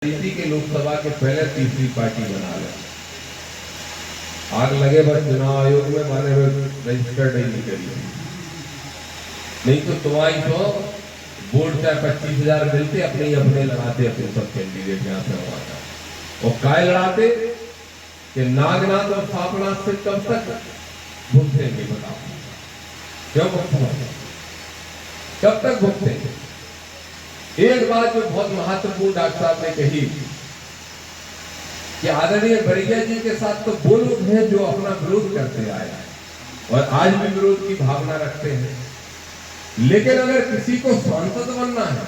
इसी के लोकसभा के पहले तीसरी पार्टी बना ले। आग लगे बस चुनाव आयोग में माने रजिस्टर्ड नहीं करी, नहीं तो तुम्हारी तो वोट चाहे 25,000 मिलते अपने ही अपने लगाते अपने सब कैंडिडेट यहाँ पे हमारा और काय लड़ाते कि नागनाथ और सापनाथ से कब तक भुगतेंगे बताओ, क्यों भुगतेंगे, कब तक भुगतेंगे। एक बात जो बहुत महत्वपूर्ण डॉक्टर साहब ने कही कि आदरणीय बरिया जी के साथ तो वो लोग हैं जो अपना विरोध करते आए और आज भी विरोध की भावना रखते हैं, लेकिन अगर किसी को सांसद बनना है,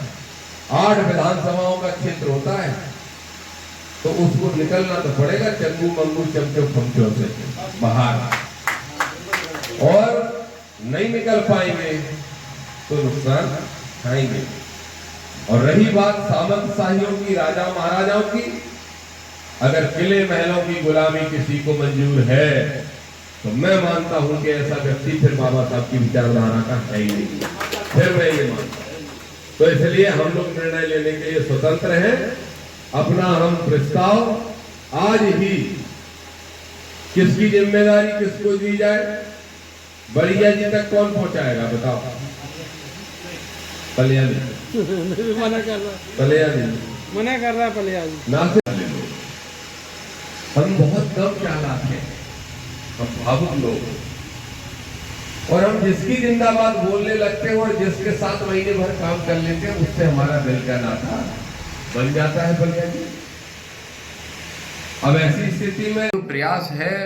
8 विधानसभाओं का क्षेत्र होता है, तो उसको निकलना तो पड़ेगा चंगू मंगू चमचो फमचो से बाहर, और नहीं निकल पाएंगे तो नुकसान खाएंगे। और रही बात सामंत शाहियों की, राजा महाराजाओं की, अगर किले महलों की गुलामी किसी को मंजूर है तो मैं मानता हूं कि ऐसा व्यक्ति फिर बाबा साहब की विचारधारा का है ही नहीं, फिर मैं ये मानता हूं। तो इसलिए हम लोग निर्णय लेने के लिए स्वतंत्र हैं। अपना हम प्रस्ताव आज ही किसकी जिम्मेदारी किसको दी जाए, बरिया जी तक कौन पहुंचाएगा बताओ। पलियाली मना कर रहा, पलियाली मना कर रहा पलियाली ना से हम बहुत कम चालाक हैं, हम भावुक लोग, और हम जिसकी जिंदाबाद बोलने लगते हैं और जिसके साथ महीने भर काम कर लेते हैं उससे हमारा दिल का नाता बन जाता है बलिया जी। अब ऐसी स्थिति में प्रयास है,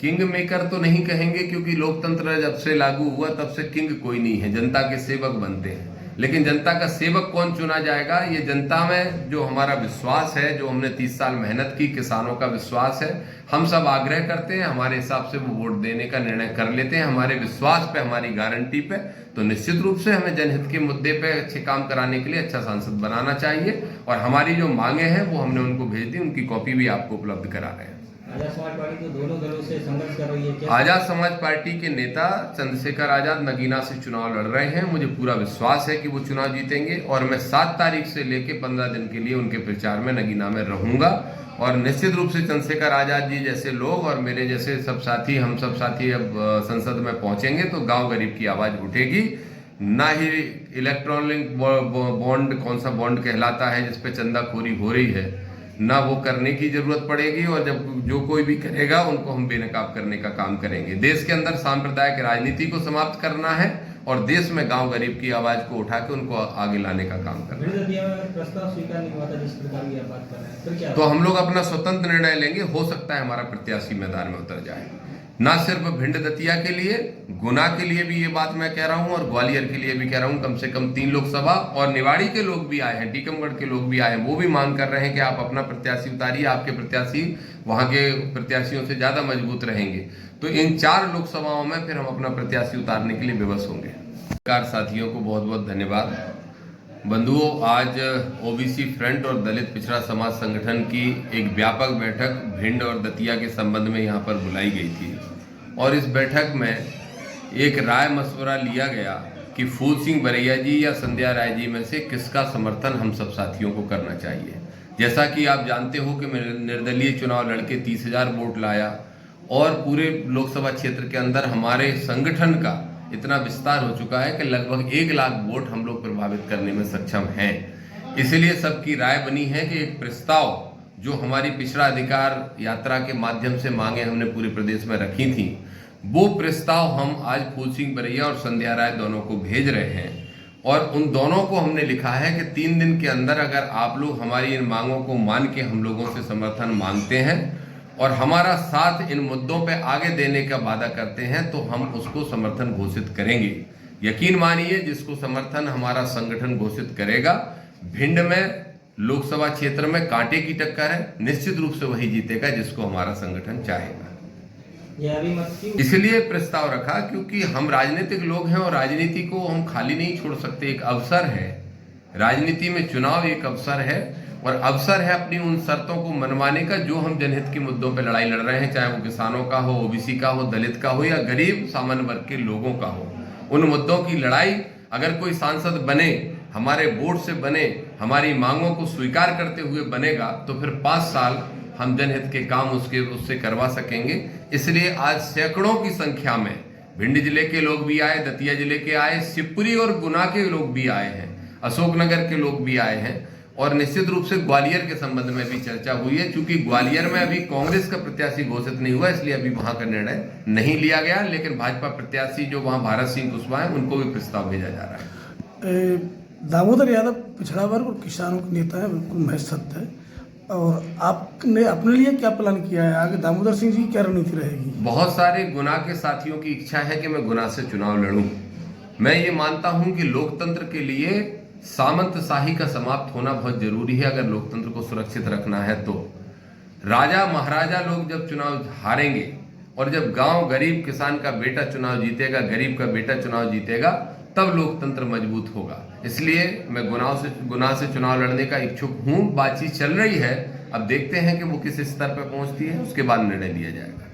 किंग मेकर तो नहीं कहेंगे क्योंकि लोकतंत्र जब से लागू हुआ तब से किंग कोई नहीं है, जनता के सेवक बनते हैं, लेकिन जनता का सेवक कौन चुना जाएगा, ये जनता में जो हमारा विश्वास है, जो हमने 30 साल मेहनत की, किसानों का विश्वास है, हम सब आग्रह करते हैं, हमारे हिसाब से वो वोट देने का निर्णय कर लेते हैं, हमारे विश्वास पे, हमारी गारंटी पे। तो निश्चित रूप से हमें जनहित के मुद्दे पे अच्छे काम कराने के लिए अच्छा सांसद बनाना चाहिए, और हमारी जो मांगे हैं वो हमने उनको भेज दी, उनकी कॉपी भी आपको उपलब्ध करा रहे हैं। आजाद समाज पार्टी तो दोनों दलों से संघर्ष कर रही है क्या? आजाद समाज पार्टी के नेता चंद्रशेखर आजाद नगीना से चुनाव लड़ रहे हैं, मुझे पूरा विश्वास है कि वो चुनाव जीतेंगे, और मैं 7 तारीख से लेकर 15 दिन के लिए उनके प्रचार में नगीना में रहूंगा। और निश्चित रूप से चंद्रशेखर आजाद जी जैसे लोग और मेरे जैसे सब साथी, हम सब साथी अब संसद में पहुंचेंगे तो गांव गरीब की आवाज उठेगी। ना ही इलेक्ट्रॉनिक बॉन्ड, कौन सा बॉन्ड कहलाता है जिसपे चंदाखोरी हो रही है, ना वो करने की जरूरत पड़ेगी, और जब जो कोई भी करेगा उनको हम बेनकाब करने का काम करेंगे। देश के अंदर सांप्रदायिक राजनीति को समाप्त करना है और देश में गांव गरीब की आवाज को उठा के उनको आगे लाने का काम करना है। प्रस्ताव स्वीकार नहीं हुआ था जिस प्रकार की आप बात कर रहे हैं, फिर क्या? तो हम लोग अपना स्वतंत्र निर्णय लेंगे, हो सकता है हमारा प्रत्याशी मैदान में उतर जाए। ना सिर्फ भिंड दतिया के लिए, गुना के लिए भी ये बात मैं कह रहा हूं, और ग्वालियर के लिए भी कह रहा हूं। कम से कम 3 लोकसभा, और निवाड़ी के लोग भी आए हैं, टीकमगढ़ के लोग भी आए हैं, वो भी मांग कर रहे हैं कि आप अपना प्रत्याशी उतारिए, आपके प्रत्याशी वहां के प्रत्याशियों से ज्यादा मजबूत रहेंगे। तो इन 4 लोकसभाओं में फिर हम अपना प्रत्याशी उतारने के लिए विवश होंगे। साथियों को बहुत बहुत धन्यवाद। बंधुओं, आज ओबीसी फ्रंट और दलित पिछड़ा समाज संगठन की एक व्यापक बैठक भिंड और दतिया के संबंध में यहाँ पर बुलाई गई थी, और इस बैठक में एक राय मशवरा लिया गया कि फूल सिंह बरैया जी या संध्या राय जी में से किसका समर्थन हम सब साथियों को करना चाहिए। जैसा कि आप जानते हो कि मैं निर्दलीय चुनाव लड़के 30,000 वोट लाया, और पूरे लोकसभा क्षेत्र के अंदर हमारे संगठन का इतना विस्तार हो चुका है कि लगभग 1 लाख वोट हम लोग प्रभावित करने में सक्षम हैं। इसलिए सबकी राय बनी है कि एक प्रस्ताव जो हमारी पिछड़ा अधिकार यात्रा के माध्यम से मांगे हमने पूरे प्रदेश में रखी थी, वो प्रस्ताव हम आज फूल सिंह बरैया और संध्या राय दोनों को भेज रहे हैं, और उन दोनों को हमने लिखा है कि 3 दिन के अंदर अगर आप लोग हमारी इन मांगों को मान के हम लोगों से समर्थन मांगते हैं और हमारा साथ इन मुद्दों पे आगे देने का वादा करते हैं, तो हम उसको समर्थन घोषित करेंगे। यकीन मानिए, जिसको समर्थन हमारा संगठन घोषित करेगा, भिंड में लोकसभा क्षेत्र में कांटे की टक्कर है, निश्चित रूप से वही जीतेगा जिसको हमारा संगठन चाहेगा। इसलिए प्रस्ताव रखा क्योंकि हम राजनीतिक लोग हैं, और राजनीति को हम खाली नहीं छोड़ सकते, एक अवसर है। राजनीति में चुनाव एक अवसर है, और अवसर है अपनी उन शर्तों को मनवाने का जो हम जनहित के मुद्दों पर लड़ाई लड़ रहे हैं, चाहे वो किसानों का हो, ओबीसी का हो, दलित का हो, या गरीब सामान्य वर्ग के लोगों का हो। उन मुद्दों की लड़ाई अगर कोई सांसद बने, हमारे वोट से बने, हमारी मांगों को स्वीकार करते हुए बनेगा तो फिर 5 साल हम जनहित के काम उससे करवा सकेंगे। इसलिए आज सैकड़ों की संख्या में भिंड जिले के लोग भी आए, दतिया जिले के आए, शिवपुरी और गुना के लोग भी आए हैं, अशोकनगर के लोग भी आए हैं और निश्चित रूप से ग्वालियर के संबंध में भी चर्चा हुई है। चूंकि ग्वालियर में अभी कांग्रेस का प्रत्याशी घोषित नहीं हुआ, इसलिए अभी वहां का निर्णय नहीं लिया गया, लेकिन भाजपा प्रत्याशी जो वहां भारत सिंह कुशवाहा है उनको भी प्रस्ताव भेजा जा रहा है। दामोदर यादव पिछड़ा वर्ग और किसानों के नेता है, बिल्कुल महज सत्य है। और आपने अपने लिए क्या प्लान किया है, आगे दामोदर सिंह जी की क्या रणनीति रहेगी? बहुत सारे गुना के साथियों की इच्छा है कि मैं गुना से चुनाव लड़ूं। मैं ये मानता हूं कि लोकतंत्र के लिए सामंतशाही का समाप्त होना बहुत जरूरी है। अगर लोकतंत्र को सुरक्षित रखना है तो राजा महाराजा लोग जब चुनाव हारेंगे और जब गांव गरीब किसान का बेटा चुनाव जीतेगा, गरीब का बेटा चुनाव जीतेगा, तब लोकतंत्र मजबूत होगा। इसलिए मैं गुना से चुनाव लड़ने का इच्छुक हूं। बातचीत चल रही है, अब देखते हैं कि वो किस स्तर पर पहुंचती है, उसके बाद निर्णय लिया जाएगा।